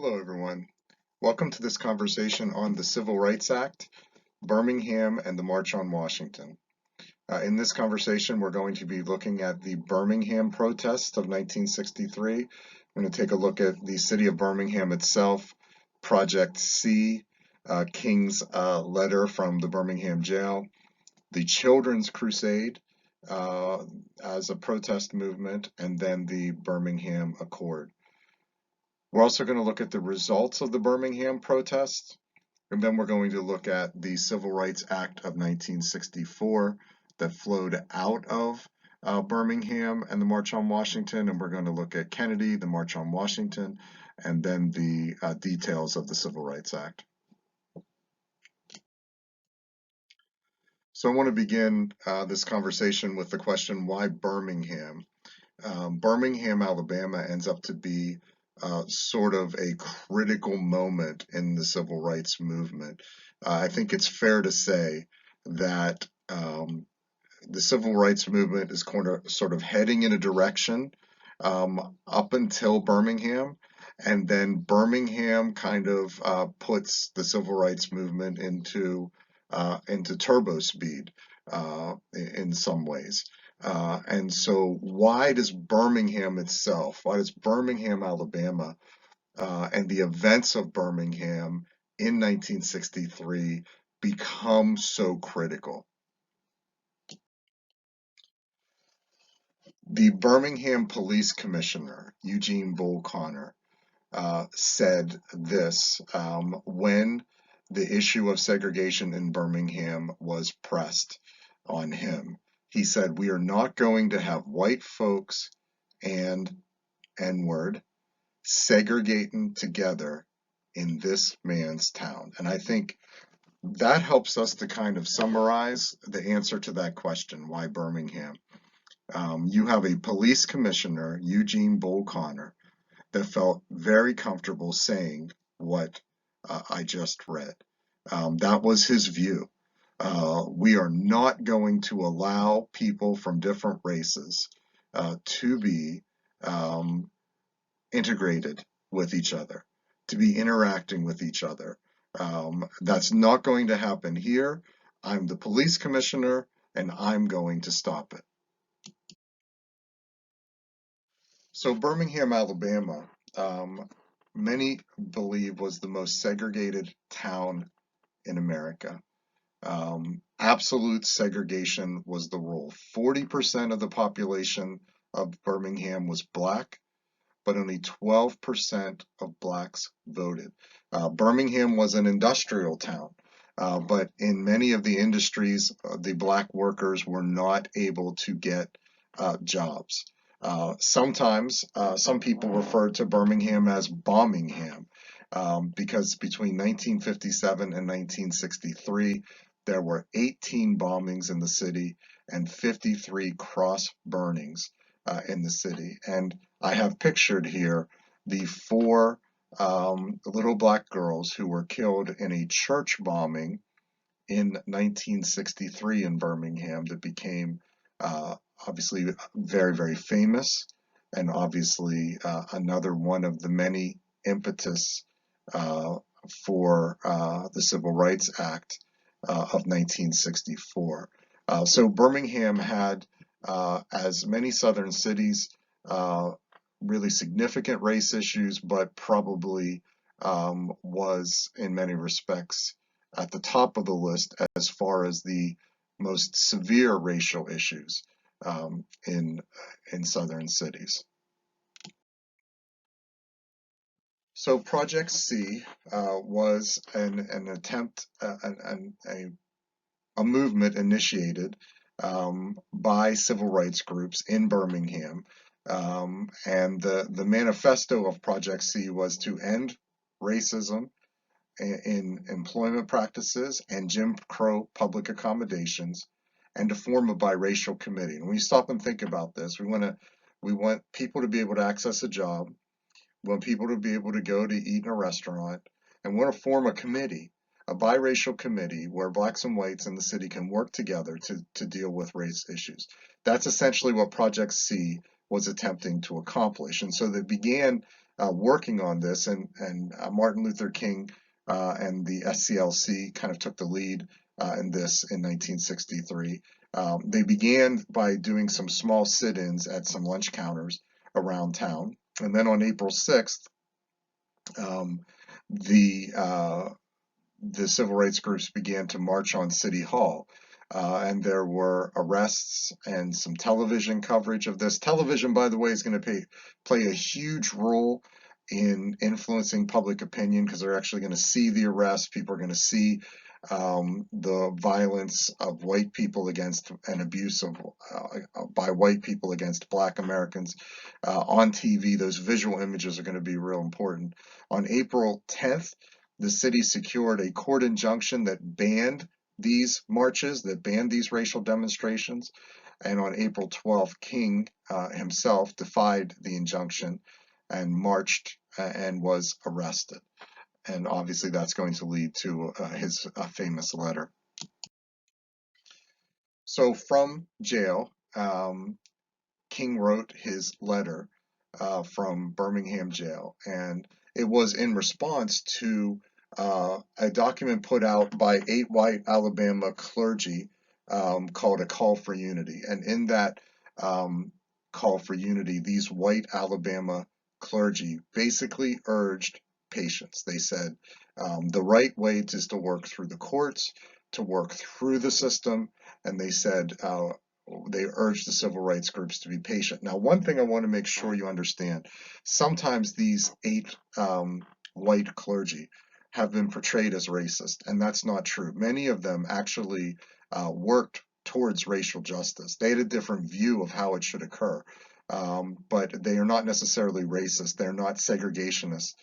Hello, everyone. Welcome to this conversation on the Civil Rights Act, Birmingham, and the March on Washington. In this conversation, we're going to be looking at the Birmingham protests of 1963. We're going to take a look at the city of Birmingham itself, Project C, King's letter from the Birmingham jail, the Children's Crusade as a protest movement, and then the Birmingham Accord. We're also going to look at the results of the Birmingham protests, and then we're going to look at the Civil Rights Act of 1964 that flowed out of Birmingham and the March on Washington, and we're going to look at Kennedy, the March on Washington, and then the details of the Civil Rights Act. So I want to begin this conversation with the question, why Birmingham? Birmingham, Alabama ends up to be sort of a critical moment in the civil rights movement. I think it's fair to say that the civil rights movement is sort of heading in a direction up until Birmingham, and then Birmingham kind of puts the civil rights movement into turbo speed in some ways. And so why does Birmingham itself, why does Birmingham, Alabama, and the events of Birmingham in 1963 become so critical? The Birmingham Police Commissioner, Eugene Bull Connor, said this when the issue of segregation in Birmingham was pressed on him. He said, "We are not going to have white folks and N-word segregating together in this man's town." And I think that helps us to kind of summarize the answer to that question, why Birmingham? You have a police commissioner, Eugene Bull Connor, that felt very comfortable saying what I just read. That was his view. We are not going to allow people from different races to be integrated with each other, to be interacting with each other. That's not going to happen here. I'm the police commissioner, and I'm going to stop it. So Birmingham, Alabama, many believe was the most segregated town in America. Absolute segregation was the rule. 40% of the population of Birmingham was black, but only 12% of blacks voted. Birmingham was an industrial town, but in many of the industries, the black workers were not able to get jobs. Sometimes some people referred to Birmingham as Bombingham because between 1957 and 1963, there were 18 bombings in the city and 53 cross burnings in the city. And I have pictured here the four little black girls who were killed in a church bombing in 1963 in Birmingham that became obviously very, very famous, and obviously another one of the many impetus for the Civil Rights Act of 1964. So Birmingham had, as many southern cities, really significant race issues, but probably was in many respects at the top of the list as far as the most severe racial issues in southern cities. So Project C was an attempt, a movement initiated by civil rights groups in Birmingham. And the manifesto of Project C was to end racism in employment practices and Jim Crow public accommodations, and to form a biracial committee. And when you stop and think about this, we want people to be able to access a job, we want people to be able to go to eat in a restaurant, and we want to form a committee, a biracial committee where blacks and whites in the city can work together to deal with race issues. That's essentially what Project C was attempting to accomplish. And so they began working on this, and Martin Luther King and the SCLC kind of took the lead in this in 1963. They began by doing some small sit-ins at some lunch counters around town, and then on April 6th, um, the civil rights groups began to march on City Hall. And there were arrests and some television coverage of this. Television, by the way, is going to play a huge role in influencing public opinion because they're actually going to see the arrests. People are going to see the violence of white people against and abuse of by white people against Black Americans on TV. Those visual images are going to be real important. On April 10th, the city secured a court injunction that banned these marches, that banned these racial demonstrations. And on April 12th, King himself defied the injunction and marched and was arrested. And obviously that's going to lead to his famous letter. So from jail, King wrote his letter from Birmingham jail, and it was in response to a document put out by 8 white Alabama clergy called A Call for Unity. And in that call for unity, these white Alabama clergy basically urged patience. They said the right way is to work through the courts, to work through the system, and they said they urged the civil rights groups to be patient. Now, one thing I want to make sure you understand, sometimes these 8 white clergy have been portrayed as racist, and that's not true. Many of them actually worked towards racial justice. They had a different view of how it should occur, but they are not necessarily racist. They're not segregationists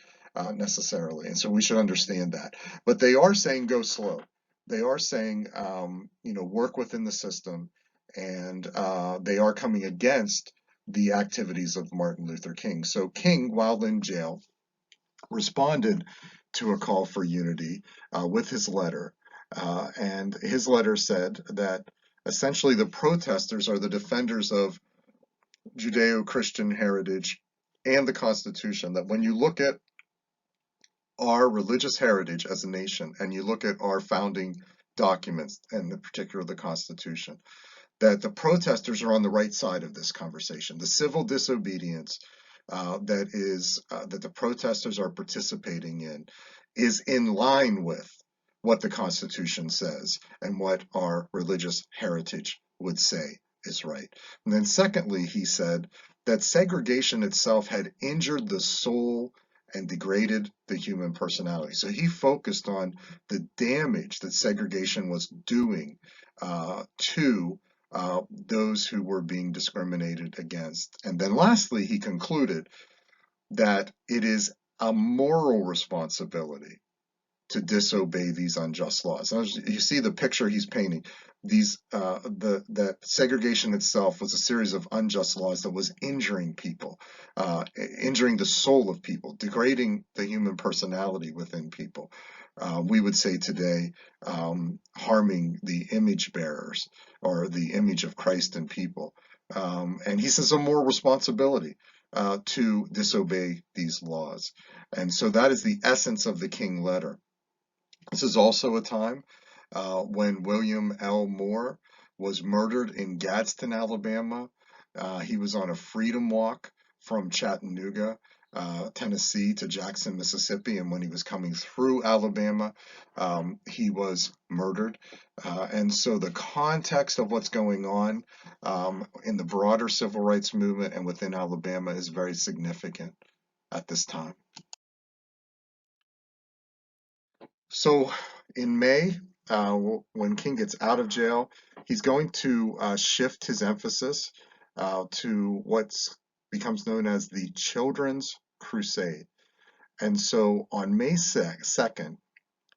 necessarily, and so we should understand that. But they are saying go slow. They are saying, work within the system, and they are coming against the activities of Martin Luther King. So King, while in jail, responded to A Call for Unity with his letter. And his letter said that essentially the protesters are the defenders of Judeo-Christian heritage and the Constitution. That when you look at our religious heritage as a nation and you look at our founding documents, and in particular the Constitution, that the protesters are on the right side of this conversation. The civil disobedience that the protesters are participating in is in line with what the Constitution says and what our religious heritage would say is right. And then secondly, he said that segregation itself had injured the soul and degraded the human personality. So he focused on the damage that segregation was doing to those who were being discriminated against. And then lastly, he concluded that it is a moral responsibility to disobey these unjust laws. And you see the picture he's painting. That segregation itself was a series of unjust laws that was injuring people, injuring the soul of people, degrading the human personality within people. We would say today, harming the image bearers or the image of Christ in people. And he says a moral responsibility to disobey these laws. And so that is the essence of the King letter. This is also a time when William L. Moore was murdered in Gadsden, Alabama. He was on a freedom walk from Chattanooga, Tennessee to Jackson, Mississippi, and when he was coming through Alabama, he was murdered. And so the context of what's going on in the broader civil rights movement and within Alabama is very significant at this time. So in May, when King gets out of jail, he's going to shift his emphasis to what becomes known as the Children's Crusade. And so on May 2nd,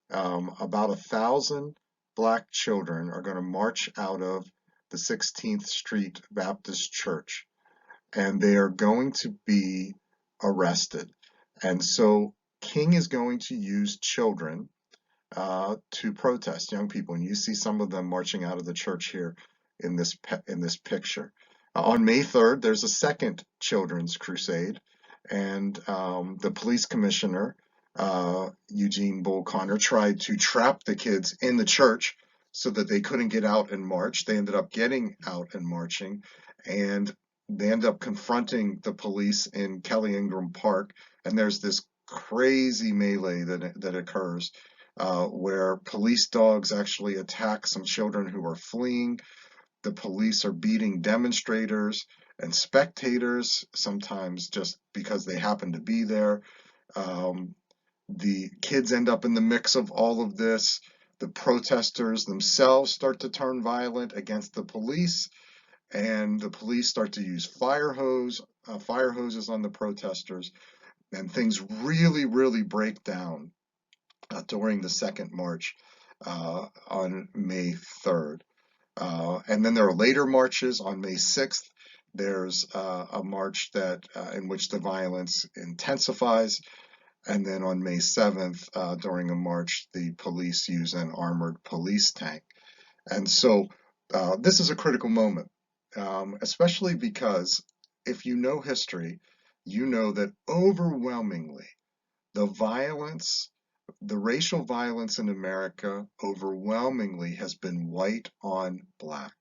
about 1,000 Black children are going to march out of the 16th Street Baptist Church, and they are going to be arrested. And so King is going to use children to protest, young people, and you see some of them marching out of the church here in this picture. On May 3rd, there's a second children's crusade, and the police commissioner, Eugene Bull Connor, tried to trap the kids in the church so that they couldn't get out and march. They ended up getting out and marching, and they end up confronting the police in Kelly Ingram Park, and there's this crazy melee that occurs where police dogs actually attack some children who are fleeing. The police are beating demonstrators and spectators, sometimes just because they happen to be there. Um, the kids end up in the mix of all of this. The protesters themselves start to turn violent against the police, and the police start to use fire hoses on the protesters, and things really, really break down during the second march on May 3rd. And then there are later marches on May 6th. There's a march that in which the violence intensifies, and then on May 7th, during a march, the police use an armored police tank. And so this is a critical moment, especially because if you know history, you know that overwhelmingly the violence, the racial violence in America overwhelmingly has been white on black.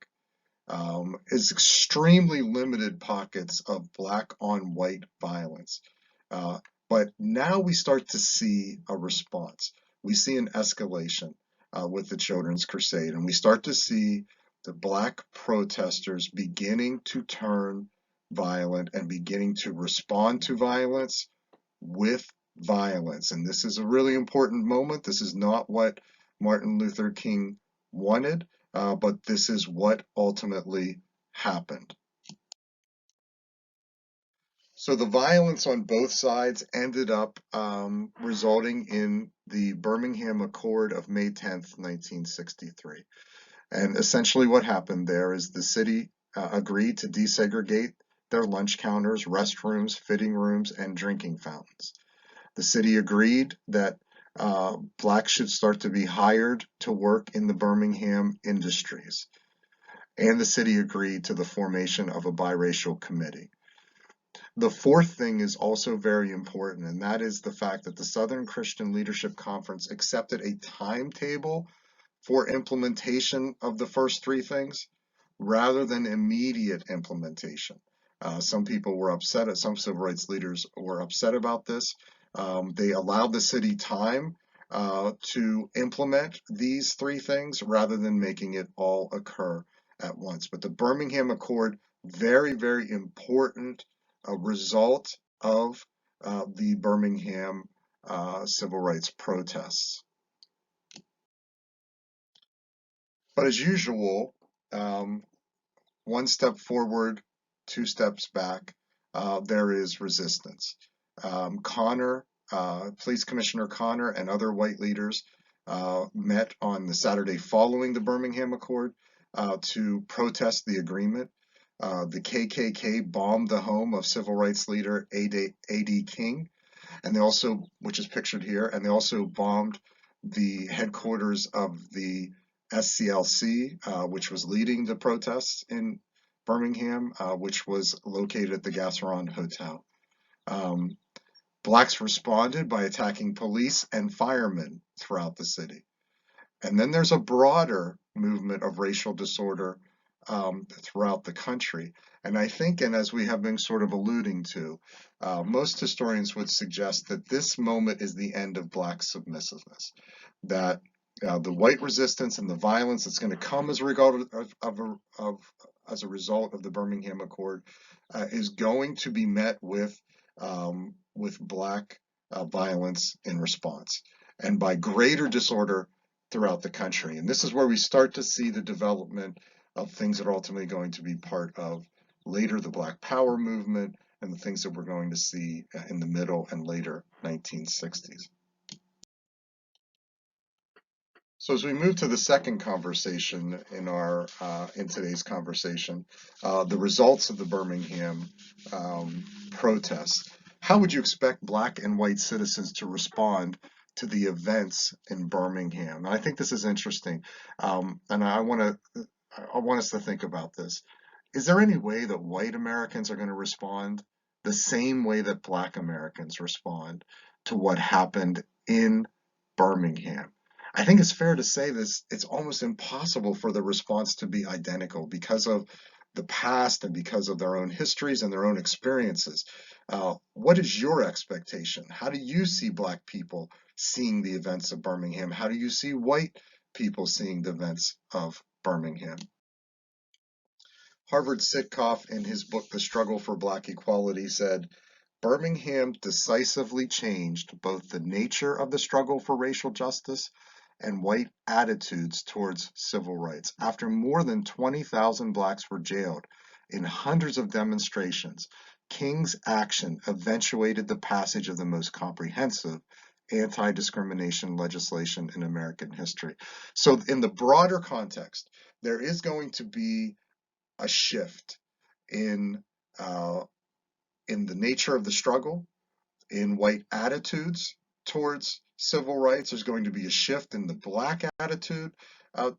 Is extremely limited pockets of black on white violence. Uh, but now we start to see a response. We see an escalation with the Children's Crusade, and we start to see the black protesters beginning to turn violent and beginning to respond to violence with violence. And this is a really important moment. This is not what Martin Luther King wanted, but this is what ultimately happened. So the violence on both sides ended up resulting in the Birmingham Accord of May 10th, 1963. And essentially what happened there is the city agreed to desegregate their lunch counters, restrooms, fitting rooms, and drinking fountains. The city agreed that blacks should start to be hired to work in the Birmingham industries. And the city agreed to the formation of a biracial committee. The fourth thing is also very important, and that is the fact that the Southern Christian Leadership Conference accepted a timetable for implementation of the first three things rather than immediate implementation. Some people were upset, some civil rights leaders were upset about this. They allowed the city time to implement these three things rather than making it all occur at once. But the Birmingham Accord, very, very important result of the Birmingham civil rights protests. But as usual, um, one step forward, two steps back, there is resistance. Police Commissioner Connor and other white leaders met on the Saturday following the Birmingham Accord to protest the agreement. The KKK bombed the home of civil rights leader A.D. King, and they also, which is pictured here, and they also bombed the headquarters of the SCLC, which was leading the protests in Birmingham, which was located at the Gasseron Hotel. Um, Blacks responded by attacking police and firemen throughout the city. And then there's a broader movement of racial disorder throughout the country. And I think, and as we have been sort of alluding to, most historians would suggest that this moment is the end of Black submissiveness, that the white resistance and the violence that's going to come as a result of the Birmingham Accord is going to be met with Black violence in response, and by greater disorder throughout the country. And this is where we start to see the development of things that are ultimately going to be part of later the Black Power movement and the things that we're going to see in the middle and later 1960s. So as we move to the second conversation in today's conversation, the results of the Birmingham protests, how would you expect Black and white citizens to respond to the events in Birmingham? And I think this is interesting, and I want us to think about this. Is there any way that white Americans are going to respond the same way that Black Americans respond to what happened in Birmingham. I think it's fair to say this, it's almost impossible for the response to be identical because of the past and because of their own histories and their own experiences. What is your expectation? How do you see Black people seeing the events of Birmingham? How do you see white people seeing the events of Birmingham? Harvard Sitkoff, in his book The Struggle for Black Equality, said, Birmingham decisively changed both the nature of the struggle for racial justice and white attitudes towards civil rights. After more than 20,000 blacks were jailed in hundreds of demonstrations, King's action eventuated the passage of the most comprehensive anti-discrimination legislation in American history. So in the broader context, there is going to be a shift in uh, in the nature of the struggle, in white attitudes towards civil rights. There's going to be a shift in the Black attitude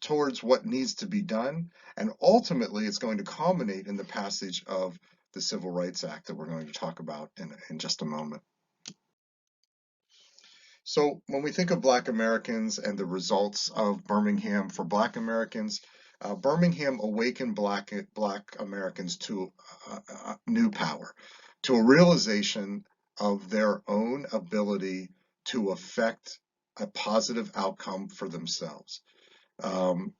towards what needs to be done, and ultimately, it's going to culminate in the passage of the Civil Rights Act that we're going to talk about in just a moment. So when we think of Black Americans and the results of Birmingham for Black Americans, Birmingham awakened Black Americans to new power, to a realization of their own ability to affect a positive outcome for themselves. Um,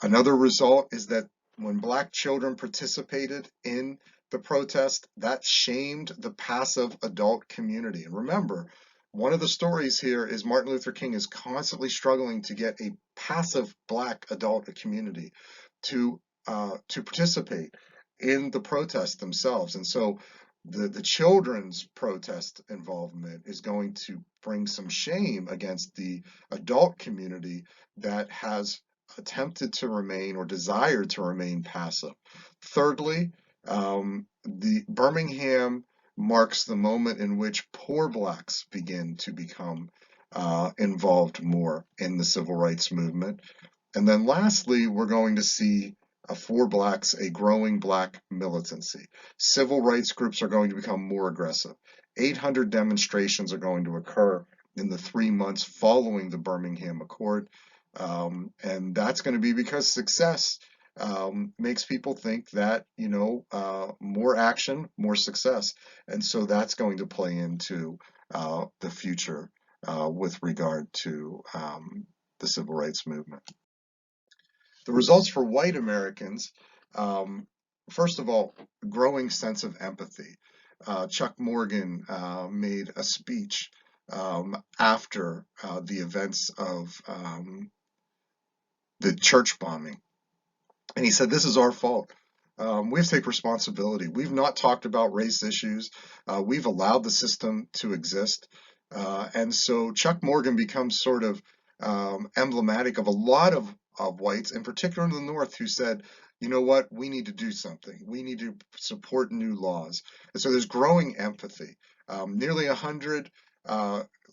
Another result is that when Black children participated in the protest, that shamed the passive adult community. And remember, one of the stories here is Martin Luther King is constantly struggling to get a passive Black adult community to participate in the protests themselves. And so the children's protest involvement is going to bring some shame against the adult community that has attempted to remain or desired to remain passive. Thirdly, the Birmingham marks the moment in which poor blacks begin to become involved more in the civil rights movement. And then lastly, we're going to see for blacks a growing black militancy. Civil rights groups are going to become more aggressive. 800 demonstrations are going to occur in the 3 months following the Birmingham Accord. And that's going to be because success makes people think that, more action, more success. And so that's going to play into the future with regard to the civil rights movement. The results for white Americans, first of all, growing sense of empathy. Chuck Morgan made a speech after the events of the church bombing. And he said, this is our fault. We have to take responsibility. We've not talked about race issues. We've allowed the system to exist. And so Chuck Morgan becomes sort of emblematic of a lot of whites, in particular in the North, who said, you know what, we need to do something. We need to support new laws. And so there's growing empathy. Nearly 100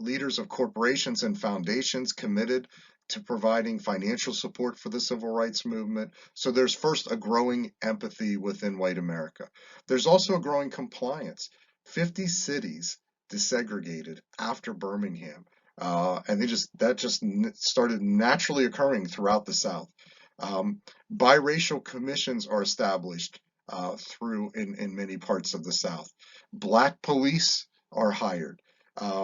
leaders of corporations and foundations committed to providing financial support for the civil rights movement. So there's first a growing empathy within white America. There's also a growing compliance. 50 cities desegregated after Birmingham. And that just started naturally occurring throughout the South. Biracial commissions are established through in many parts of the South. Black police are hired.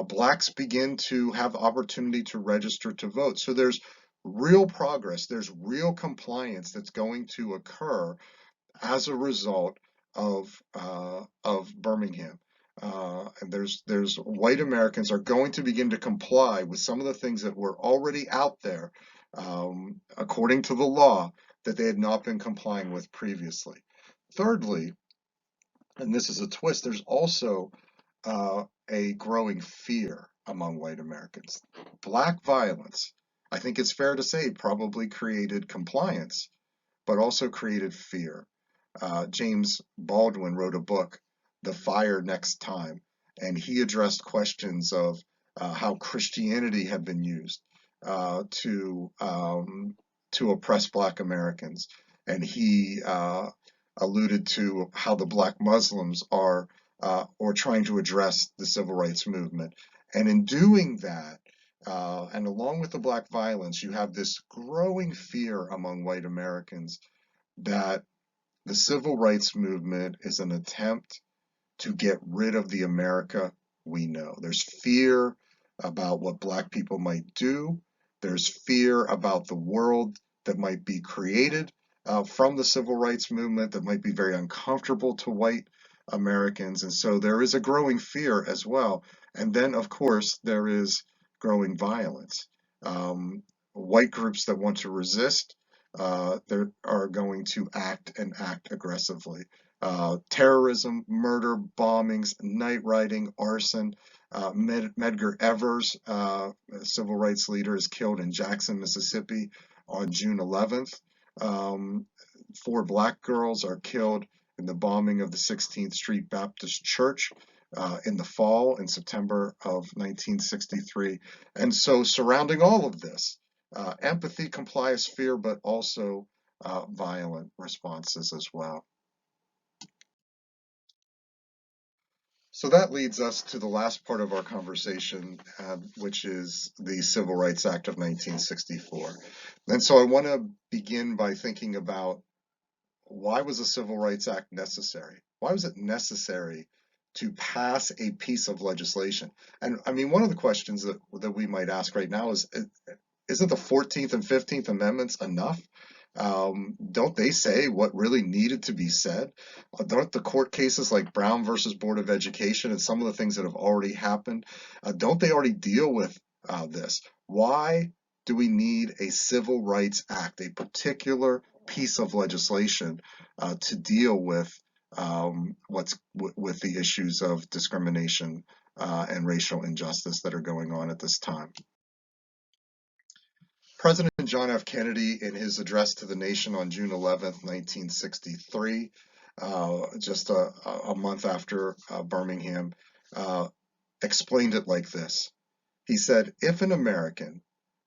Blacks begin to have opportunity to register to vote. So there's real progress, there's real compliance that's going to occur as a result of Birmingham. And there's white Americans are going to begin to comply with some of the things that were already out there, according to the law, that they had not been complying with previously. Thirdly, and this is a twist, there's also a growing fear among white Americans. Black violence, I think it's fair to say, probably created compliance, but also created fear. James Baldwin wrote a book, The Fire Next Time, and he addressed questions of how Christianity had been used to oppress Black Americans, and he alluded to how the Black Muslims are or trying to address the civil rights movement. And in doing that, and along with the black violence, you have this growing fear among white Americans that the civil rights movement is an attempt to get rid of the America we know. There's fear about what black people might do. There's fear about the world that might be created from the civil rights movement that might be very uncomfortable to white Americans. And so there is a growing fear as well. And then, of course, there is growing violence. Um, White groups that want to resist, they are going to act and act aggressively. Terrorism, murder, bombings, night riding, arson. Medgar Evers, a civil rights leader, is killed in Jackson, Mississippi on June 11th. Um, 4 black girls are killed in the bombing of the 16th Street Baptist Church in the fall, in September of 1963. And so, surrounding all of this, empathy, compliance, fear, but also violent responses as well. So that leads us to the last part of our conversation, which is the Civil Rights Act of 1964. And so I want to begin by thinking about, why was the Civil Rights Act necessary? Why was it necessary to pass a piece of legislation? And I mean, one of the questions that we might ask right now is, isn't the 14th and 15th Amendments enough? Don't they say what really needed to be said? Don't the court cases like Brown versus Board of Education and some of the things that have already happened, don't they already deal with this? Why do we need a Civil Rights Act, a particular piece of legislation to deal with with the issues of discrimination and racial injustice that are going on at this time? President John F. Kennedy, in his address to the nation on June 11th, 1963, just a month after Birmingham, uh, explained it like this. He said, "If an American,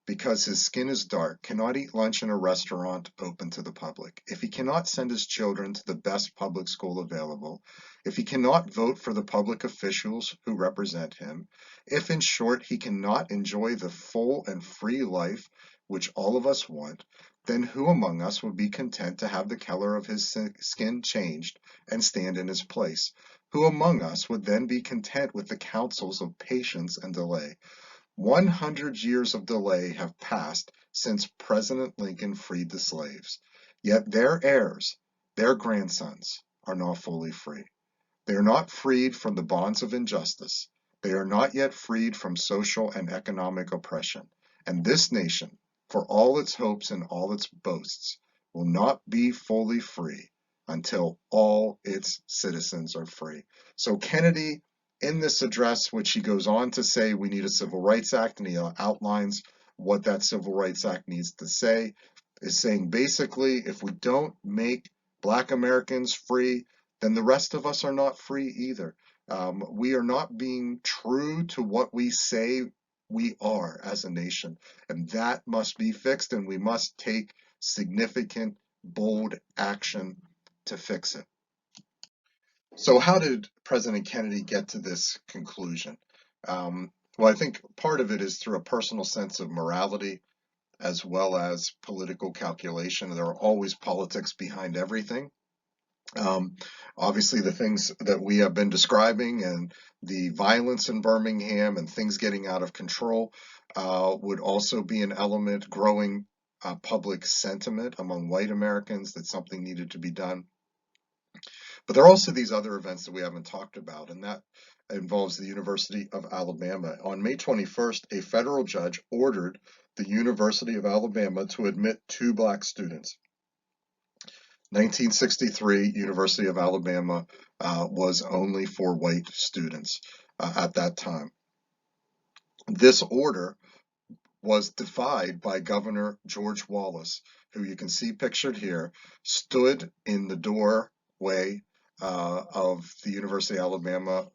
because his skin is dark, cannot eat lunch in a restaurant open to the public, if he cannot send his children to the best public school available, if he cannot vote for the public officials who represent him, if in short he cannot enjoy the full and free life which all of us want, then who among us would be content to have the color of his skin changed and stand in his place? Who among us would then be content with the counsels of patience and delay? 100 years of delay have passed since President Lincoln freed the slaves, yet their heirs, their grandsons, are not fully free. They are not freed from the bonds of injustice. They are not yet freed from social and economic oppression. And this nation, for all its hopes and all its boasts, will not be fully free until all its citizens are free." So Kennedy, in this address, which he goes on to say we need a Civil Rights Act, and he outlines what that Civil Rights Act needs to say, is saying basically, if we don't make Black Americans free, then the rest of us are not free either. We are not being true to what we say we are as a nation, and that must be fixed, and we must take significant, bold action to fix it. So, how did President Kennedy get to this conclusion? Well, I think part of it is through a personal sense of morality as well as political calculation. There are always politics behind everything. Um, Obviously, the things that we have been describing and the violence in Birmingham and things getting out of control would also be an element, growing public sentiment among white Americans that something needed to be done. But there are also these other events that we haven't talked about, and that involves the University of Alabama. On May 21st, a federal judge ordered the University of Alabama to admit 2 black students. 1963, University of Alabama was only for white students at that time. This order was defied by Governor George Wallace, who you can see pictured here, stood in the doorway of the University of Alabama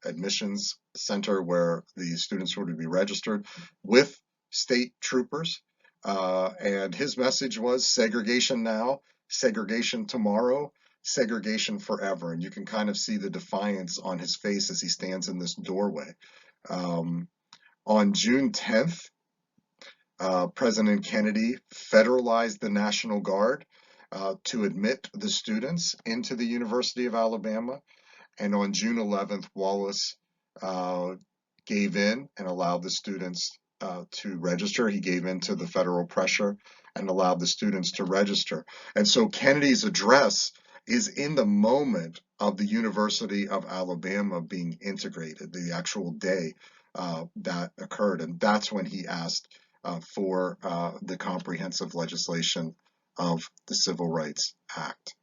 admissions center where the students were to be registered with state troopers. And his message was segregation now, segregation tomorrow. segregation forever. And you can kind of see the defiance on his face as he stands in this doorway. On June 10th, President Kennedy federalized the National Guard to admit the students into the University of Alabama. And on June 11th, Wallace gave in and allowed the students to register. He gave in to the federal pressure and allowed the students to register. And so Kennedy's address is in the moment of the University of Alabama being integrated, the actual day that occurred. And that's when he asked for the comprehensive legislation of the Civil Rights Act.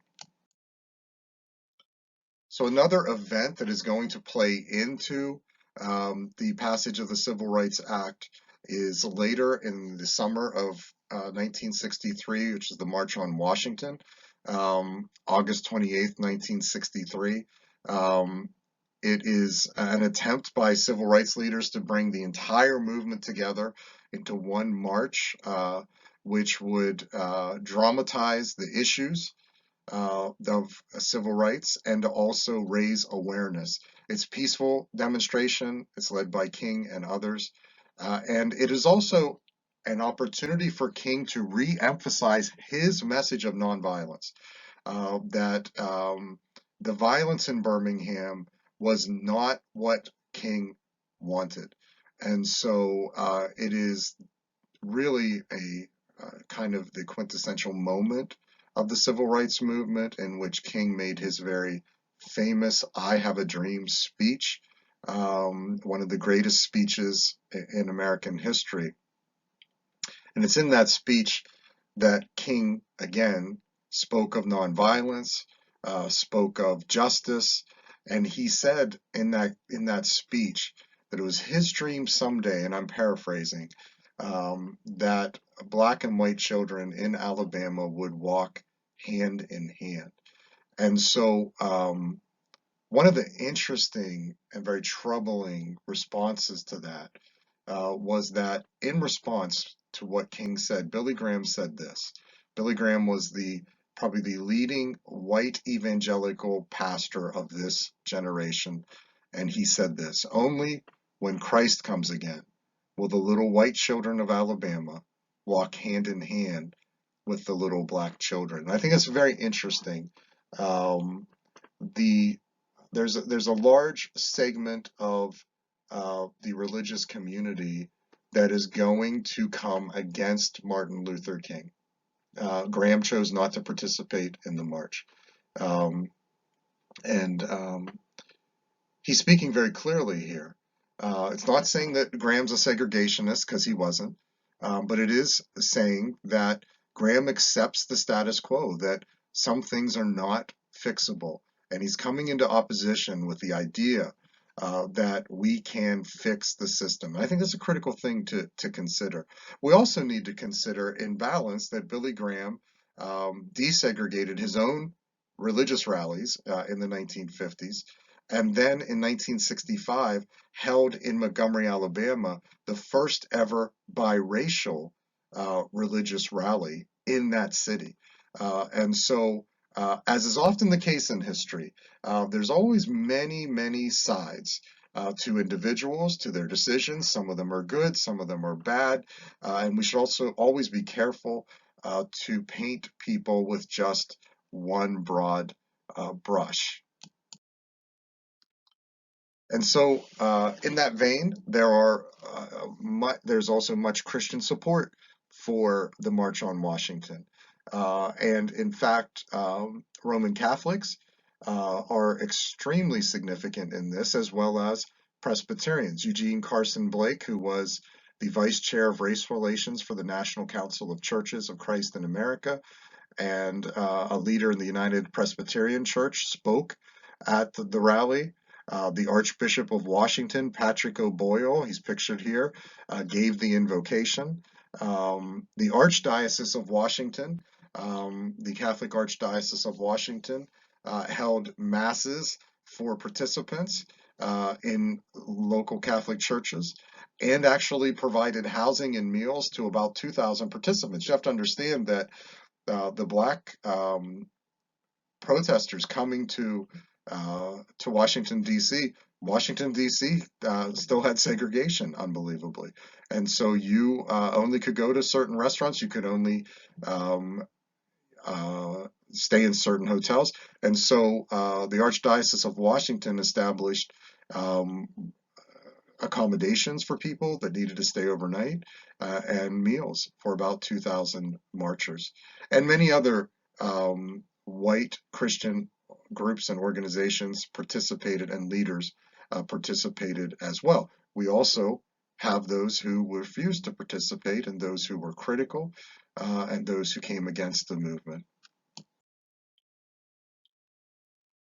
So another event that is going to play into the passage of the Civil Rights Act is later in the summer of 1963, which is the March on Washington, August 28th, 1963. It is an attempt by civil rights leaders to bring the entire movement together into one march, which would dramatize the issues of civil rights and to also raise awareness. It's peaceful demonstration. It's led by King and others. And it is also an opportunity for King to re-emphasize his message of nonviolence, that the violence in Birmingham was not what King wanted. And so it is really a kind of the quintessential moment of the civil rights movement in which King made his very famous I Have a Dream speech, one of the greatest speeches in American history. And it's in that speech that King, again, spoke of nonviolence, spoke of justice, and he said in that speech that it was his dream someday, and I'm paraphrasing, that black and white children in Alabama would walk hand in hand. And so one of the interesting and very troubling responses to that was that in response to what King said, Billy Graham said this. Billy Graham was probably the leading white evangelical pastor of this generation, and he said this: only when Christ comes again will the little white children of Alabama walk hand in hand with the little black children. And I think it's very interesting. Um, the there's a large segment of the religious community that is going to come against Martin Luther King. Graham chose not to participate in the march. Um, and he's speaking very clearly here. It's not saying that Graham's a segregationist, because he wasn't, but it is saying that Graham accepts the status quo, that some things are not fixable. And he's coming into opposition with the idea that we can fix the system. And I think that's a critical thing to consider. We also need to consider in balance that Billy Graham desegregated his own religious rallies in the 1950s, and then in 1965 held in Montgomery, Alabama, the first ever biracial religious rally in that city. And so, as is often the case in history, there's always many, many sides to individuals, to their decisions. Some of them are good, some of them are bad, and we should also always be careful to paint people with just one broad brush. And so, in that vein, there's also much Christian support for the March on Washington. And in fact, Roman Catholics are extremely significant in this, as well as Presbyterians. Eugene Carson Blake, who was the vice chair of race relations for the National Council of Churches of Christ in America, and a leader in the United Presbyterian Church, spoke at the rally. The Archbishop of Washington, Patrick O'Boyle, he's pictured here, gave the invocation. The Archdiocese of Washington, the Catholic Archdiocese of Washington, held masses for participants in local Catholic churches, and actually provided housing and meals to about 2,000 participants. You have to understand that the black protesters coming to Washington D.C. Washington D.C. Still had segregation, unbelievably, and so you only could go to certain restaurants. You could only um, stay in certain hotels, and so the Archdiocese of Washington established um, accommodations for people that needed to stay overnight and meals for about 2,000 marchers. And many other white Christian groups and organizations participated, and leaders participated as well. We also have those who refused to participate, and those who were critical, and those who came against the movement.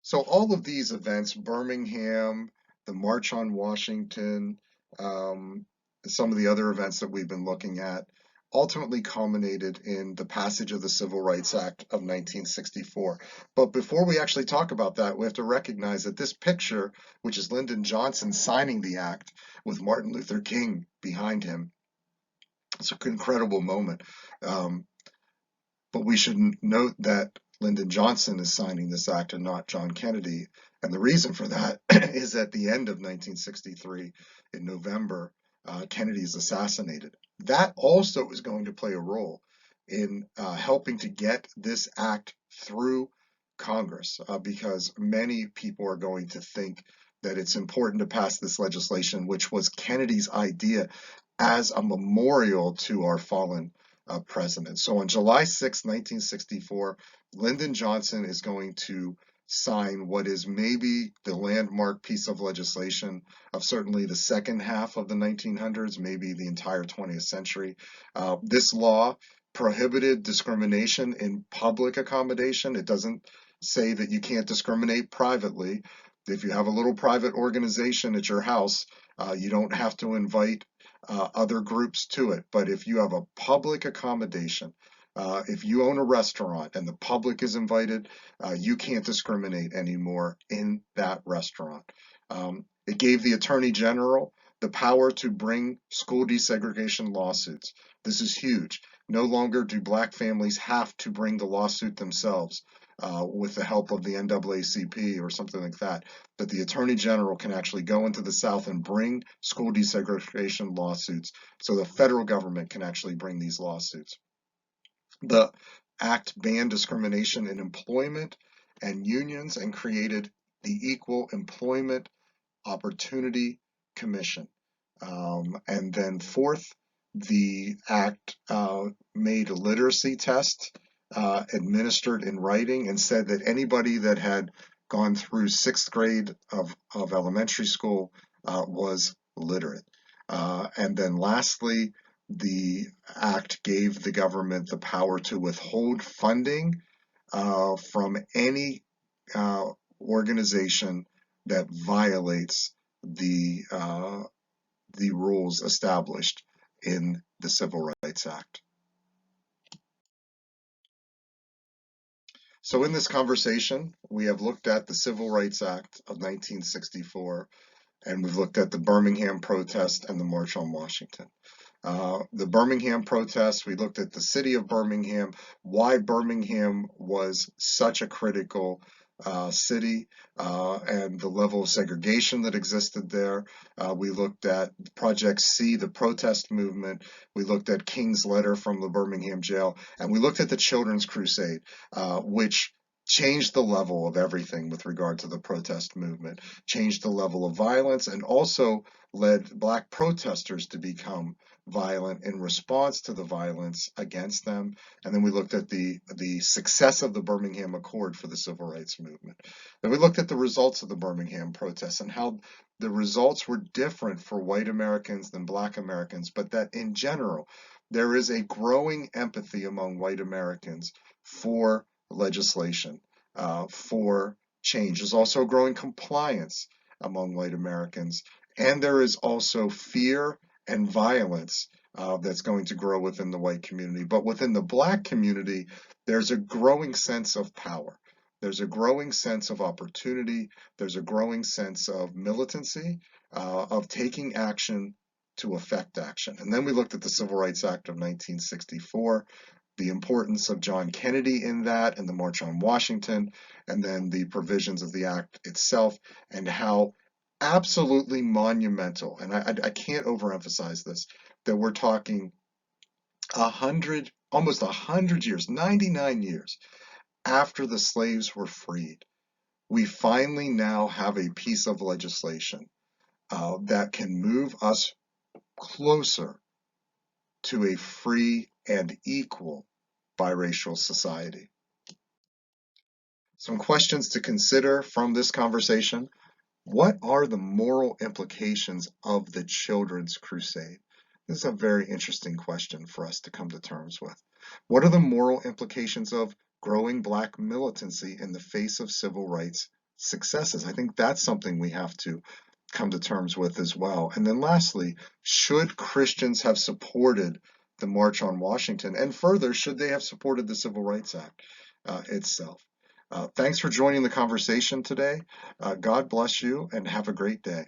So all of these events, Birmingham, the March on Washington, um, some of the other events that we've been looking at, ultimately culminated in the passage of the Civil Rights Act of 1964. But before we actually talk about that, we have to recognize that this picture, which is Lyndon Johnson signing the act with Martin Luther King behind him, it's an incredible moment. Um, but we should note that Lyndon Johnson is signing this act and not John Kennedy. And the reason for that is at the end of 1963, in November, Kennedy is assassinated. That also is going to play a role in helping to get this act through Congress, because many people are going to think that it's important to pass this legislation, which was Kennedy's idea, as a memorial to our fallen president. So on July 6, 1964, Lyndon Johnson is going to sign what is maybe the landmark piece of legislation of certainly the second half of the 1900s, maybe the entire 20th century. This law prohibited discrimination in public accommodation. It doesn't say that you can't discriminate privately. If you have a little private organization at your house, you don't have to invite other groups to it. But if you have a public accommodation, if you own a restaurant and the public is invited, you can't discriminate anymore in that restaurant. It gave the Attorney General the power to bring school desegregation lawsuits. This is huge. No longer do black families have to bring the lawsuit themselves with the help of the NAACP or something like that. That the Attorney General can actually go into the South and bring school desegregation lawsuits, so the federal government can actually bring these lawsuits. The act banned discrimination in employment and unions and created the Equal Employment Opportunity Commission. And then fourth, the act made a literacy test administered in writing, and said that anybody that had gone through sixth grade of elementary school was literate. And then lastly, the act gave the government the power to withhold funding from any uh, organization that violates the rules established in the Civil Rights Act. So in this conversation, we have looked at the Civil Rights Act of 1964, and we've looked at the Birmingham protest and the March on Washington. The Birmingham protest, we looked at the city of Birmingham, why Birmingham was such a critical city, and the level of segregation that existed there. We looked at Project C, the protest movement. We looked at King's letter from the Birmingham jail, and we looked at the Children's Crusade, which changed the level of everything with regard to the protest movement, changed the level of violence, and also led black protesters to become violent in response to the violence against them. And then we looked at the success of the Birmingham Accord for the civil rights movement. Then we looked at the results of the Birmingham protests and how the results were different for white Americans than black Americans, but that in general, there is a growing empathy among white Americans for legislation, for change. There's also growing compliance among white Americans, and there is also fear and violence that's going to grow within the white community. But within the black community, there's a growing sense of power. There's a growing sense of opportunity. There's a growing sense of militancy, of taking action to affect action. And then we looked at the Civil Rights Act of 1964. the importance of John Kennedy in that and the March on Washington, and then the provisions of the act itself, and how absolutely monumental, and I can't overemphasize this, that we're talking almost 100 years, 99 years after the slaves were freed, we finally now have a piece of legislation that can move us closer to a free and equal biracial society. Some questions to consider from this conversation. What are the moral implications of the Children's Crusade? This is a very interesting question for us to come to terms with. What are the moral implications of growing Black militancy in the face of civil rights successes? I think that's something we have to come to terms with as well. And then lastly, should Christians have supported the March on Washington? And further, should they have supported the Civil Rights Act itself? Thanks for joining the conversation today. God bless you and have a great day.